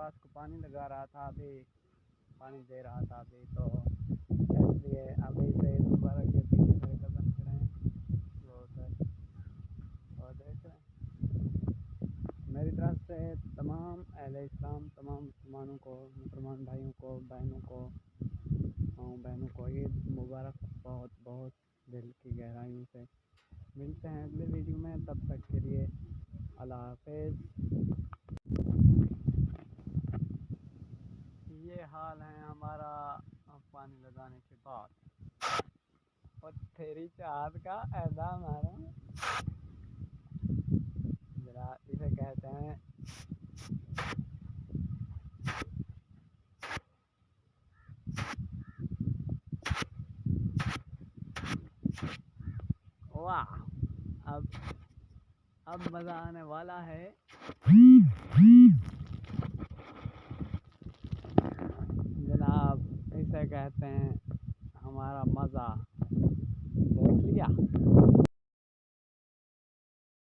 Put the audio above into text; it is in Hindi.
पास को पानी लगा रहा था, अभी पानी दे रहा था अभी, तो इसलिए अभी से मुबारक के पीछे मेरे कज़न खड़े हैं वो सर, और देख रहे हैं मेरी तरफ से तमाम अहले इस्लाम, तमाम मुसलमानों को, मुसलमान भाइयों को, बहनों को, माओ बहनों को ईद मुबारक। बहुत बहुत दिल की गहराइयों से मिलते हैं अगले वीडियो में, तब तक के लिए अल्लाह हाफिज़। ये हाल है हमारा पानी लगाने के बाद, और तेरी चाँद का ऐसा मारा जरा, इसे कहते हैं वाह। अब मज़ा आने वाला है। जनाब इसे कहते हैं हमारा मज़ा।